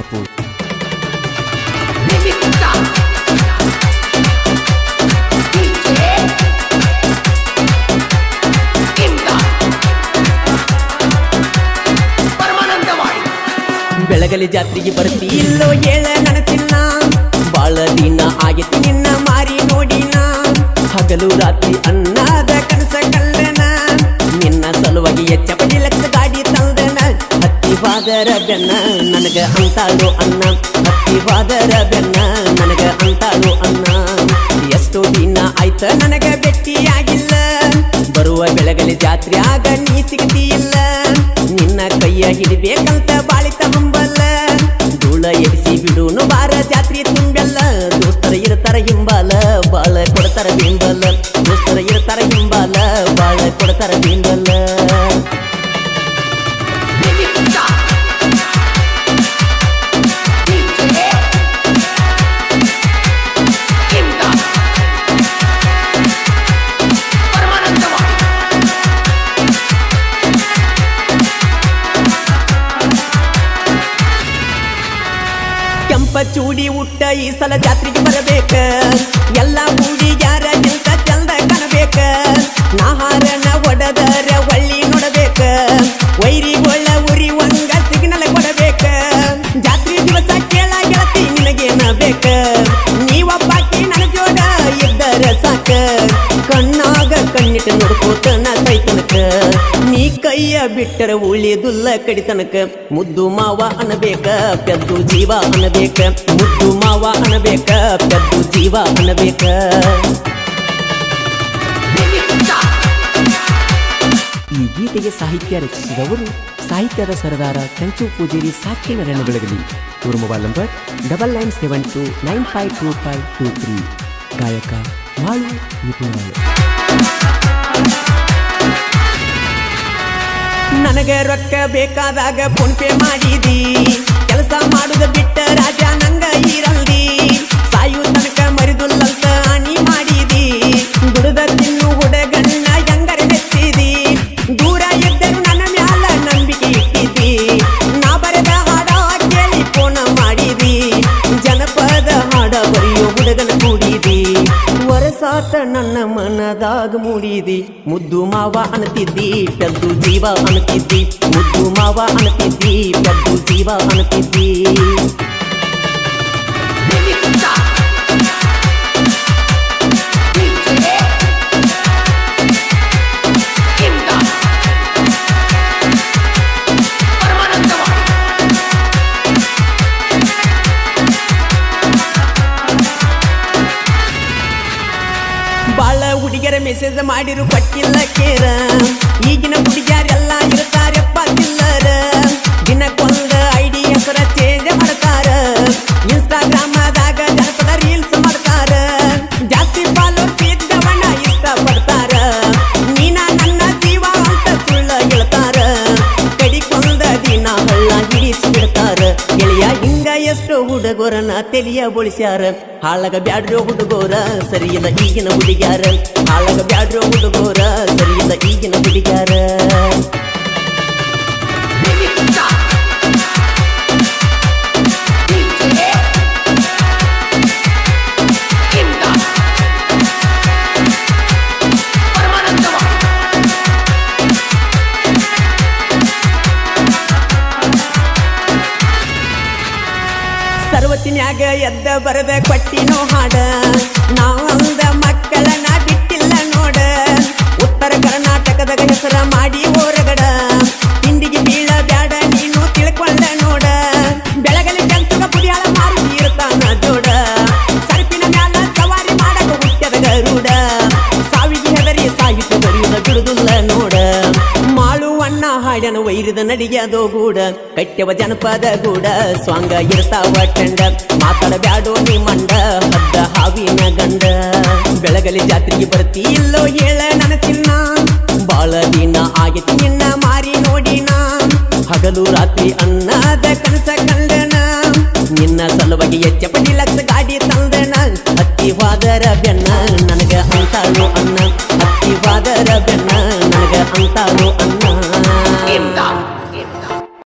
ಕಂಚುಪು. ಬೆಳಗಲಿ ಜಾತ್ರೆಗೆ ಬರ್ತಿ ಇಲ್ಲೋ ಹೇಳ ನನ್ನ ಚಿನ್ನ, ಬಾಳ ದಿನ ಆಗೈತಿ ನಿನ್ನ ಮಾರಿ ನೋಡಿನ. ಹಗಲು ರಾತ್ರಿ ಅನ್ನದ ಕನಸ ಕಲ್ಲನ, ನಿನ್ನ ಸಲುವಾಗಿ ಎಚ್ಚಪಡಿ ಲಕ್ಷ ಗಾಡಿ ತಂದನ. ಹತ್ತಿವಾದರ ಬೆನ್ನ ನನಗ ಅಂತಾಳು ಅನ್ನ, ಹತ್ತಿವಾದರ ಬೆನ್ನ ನನಗ ಅಂತಾಳು ಅನ್ನ. ಎಷ್ಟೋ ದಿನ ಆಯ್ತ ನನಗ ಭೇಟಿಯಾಗಿಲ್ಲ, ಬರುವ ಬೆಳಗಲಿ ಜಾತ್ರೆ ಆಗ ನೀ ಸಿಗತಿಯಿಲ್ಲ. ನಿನ್ನ ಕೈಯ ಹಿಡಿಬೇಕಂತ ಬಾಳಿತ ಹಂಬಲ್ಲ, ಧೂಳ ಎಡಿಸಿ ಬಿಡುನು ಬಾರ ಜಾತ್ರೆ ತುಂಬೆಲ್ಲ. ದೋಸ್ತರ ಇರ್ತಾರ ಹಿಂಬಾಲ ಬಾಳ ಕೊಡ್ತಾರ ಬಿಂಬಲ, ದೋಸ್ತರ ಇರ್ತಾರ ಹಿಂಬಾಲ ಬಾಳ ಕೊಡ್ತಾರ ಬಿಂಬಲ. ಕೆಂಪ ಚೂಡಿ ಉಟ್ಟ ಈ ಸಲ ಜಾತ್ರೆಗೆ ಬರಬೇಕ, ಎಲ್ಲ ಹುಡುಗ್ಯಾರ ಎಂತ ಚಂದ ಕಾಣಬೇಕ. ನಾಹಾರನ ಒಡದರ ಒಳ್ಳಿ ನೋಡಬೇಕ, ವೈರಿಗೊಳ್ಳ ಉರಿ ಒಂಗ ಸಿಗ್ನಲ್ ಕೊಡಬೇಕ. ಜಾತ್ರೆ ದಿವಸ ಕೇಳ ಗೆಳತಿ ನಿನಗೇನ ಬೇಕ, ನೀವೊಬ್ಬಾಕಿ ನನ್ನ ಜೋಡ ಇದ್ದರ ಸಾಕ. ಕಣ್ಣಾಗ ಕಣ್ಣಿಟ್ಟು ನೋಡ್ಕೋತ ನಾ ಸೈತನಕ, ನೀ ಕೈಯ ಬಿಟ್ಟರ ಉಳಿದುಲ್ಲ ಕಡಿತನಕ. ಮುದ್ದು ಮಾವ ಅನ್ನಬೇಕ ಪೆದ್ದು ಜೀವ ಅನ್ನಬೇಕ, ಮುದ್ದು ಮಾವ ಅನ್ನಬೇಕ ಪೆದ್ದು ಜೀವ ಅನ್ನಬೇಕ. ಈ ಗೀತೆಗೆ ಸಾಹಿತ್ಯ ರಚಿಸಿದವರು ಸಾಹಿತ್ಯದ ಸರದಾರ ಕಂಚು ಪೂಜೇರಿ ಸಾಕ್ಯ ನರಣ ಬೆಳಗಲಿ. ಇವ್ರ ಮೊಬೈಲ್ ನಂಬರ್ 9972952523. ಗಾಯಕ ಮಾಳು ನಿಪುಣಾಳು. ನನಗೆ ರೊಕ್ಕ ಬೇಕಾದಾಗ ಫೋನ್ ಪೇ ಮಾಡಿದಿ, ಕೆಲಸ ಮಾಡುದ ಬಿಟ್ಟ ರಾಜ ನಂಗ ಇರಲ್ದಿ. ಸಾಯು ತನಕ ಮರಿದುಲ್ಲಂತ ನೀ ಮಾಡಿದಿ, ದುಡದ ತಿನ್ನು ಹುಡಗಣ್ಣ ಹೆಂಗರೆ ಮೆಚ್ಚಿದಿ. ದೂರ ಇದ್ದರು ನನ್ನ ಮ್ಯಾಲ ನಂಬಿಕೆ ಇಟ್ಟಿದ್ದಿ, ನಾ ಬರೆದ ಹಾಡ ಕೇಳಿ ಫೋನ ಮಾಡಿದಿ. ಜನಪದ ಹಾಡ ಬರೆಯೋ ಹುಡುಗನ ಕೂಡಿದಿ, ವರಸಾತ ನನ್ನ ಮನದಾಗ ಮೂಡಿದಿ. ಮುದ್ದು ಮಾವ ಅನ್ನತಿದ್ದಿ ಪೆದ್ದು ಜೀವ ಅನ್ನತಿದ್ದಿ, ಮುದ್ದು ಮಾವ ಅನ್ನತಿದ್ದಿ ಪೆದ್ದು ಜೀವ ಅನ್ನತಿದ್ದಿ. ಬಾಳ ಹುಡುಗಿಯರ ಮೆಸೇಜ್ ಮಾಡಿರು ಪಟ್ಟಿಲ್ಲ ಕೇರ, ಈಗಿನ ಹುಡುಗಿಯರೆಲ್ಲ ಇರ್ತಾರಪ್ಪ ಚಿಲ್ಲರ. ದಿನಕ್ಕೊಂದ ಐಡಿ ಹೆಸರ ಚೇಂಜ್ ಮಾಡ್ತಾರ, ಇನ್ಸ್ಟಾಗ್ರಾಮದಾಗ ಜನಪದ ರೀಲ್ಸ್ ಮಾಡ್ತಾರ. ಜಾಸ್ತಿ ಫಾಲೋವರ್ಸ್ ಇದ್ದವಣ್ಣ ಇಷ್ಟ ಪಡ್ತಾರ, ನೀನ ನನ್ನ ಜೀವ ಅಂತ ಸುಳ್ಳ ಹೇಳ್ತಾರ. ಕಡಿಕೊಂದ ದಿನ ಹಳ್ಳ ಹಿಡಿಸಿ ಬಿಡ್ತಾರ, ಗೆಳೆಯ ಹಿಂಗ ಎಷ್ಟು ಹುಡುಗರನ್ನ ತೆಲಿಯ ಬೋಳಿಸ್ಯಾರ. ಹಾಳಗ ಬ್ಯಾಡ್ರೋ ಹುಡುಗೋರ ಸರಿಯಿಲ್ಲ ಈಗಿನ ಹುಡುಗ್ಯಾರ, ಹಾಳಗ ಬ್ಯಾಡ್ರೋ ಹುಡುಗೋರ ಸರಿಯಿಲ್ಲ ಈಗಿನ ಹುಡುಗ್ಯಾರ. ಸರ್ವತಿನ್ಯಾಗ ಎದ್ದ ಬರದ ಕೊಟ್ಟಿನೋ ಹಾಡ, ನಾವಂದ ಮಕ್ಕಳನ್ನ ಬಿಟ್ಟಿಲ್ಲ ನೋಡ. ಉತ್ತರ ಕರ್ನಾಟಕದಾಗ ಹೆಸರ ಮಾಡಿ ಹೊರಗಡ, ತಿಂಡಿಗೆ ಬೀಳ ಬ್ಯಾಡ ನೀನು ತಿಳ್ಕೊಂಡ ನೋಡ. ಬೆಳಗಲಿ ಕೆಂಚಗ ಪುಡಿಯಾಳ ಮಾರು ಇರ್ತಾನ ಜೋಡ, ಸರ್ಪಿನ ಮ್ಯಾಲ ಸವಾರಿ ಮಾಡಕ ಹುಟ್ಟ್ಯದ ಗರುಡ. ಸಾವಿಗೆ ಹೆದರಿ ಸಾಹಿತ್ಯ ಬರೆಯುದ ಬಿಡುದಿಲ್ಲ ನೋಡ. ಮಾಳುವಣ್ಣ ಹಾಡ್ಯನ ವೈರಿದ ನಡಿಗ್ಯಾದೋ ಗೂಡ, ಕಟ್ಯವ ಜನಪದ ಗೂಡ ಸ್ವಾಂಗ ಇರ್ತಾವ ಟಂಡ. ಮಾತಾಡಬ್ಯಾಡೋ ನೀ ಮಂಡ ಹದ್ದ ಹಾವಿನ ಗಂಡ. ಬೆಳಗಲಿ ಜಾತ್ರೆಗೆ ಬರ್ತಿ ಇಲ್ಲೋ ಹೇಳ ನನ್ನ ಚಿನ್ನ, ಬಾಳ ದಿನ ಆಗೈತಿ ನಿನ್ನ ಮಾರಿ ನೋಡಿನ. ಹಗಲು ರಾತ್ರಿ ಅನ್ನದ ಕನಸ ಕಂಡನ, ನಿನ್ನ ಸಲುವಾಗಿ ಎಚ್ಚಪಡಿ ಲಕ್ಷ ಗಾಡಿ ತಂದನ. ಹತ್ತಿವಾದರ ಬೆನ್ನ ನನಗ ಅಂತಾಳು ಅನ್ನ, ಹತ್ತಿವಾದರ ಬೆನ್ನ ನನಗ ಅಂತಾಳು ಅನ್ನ.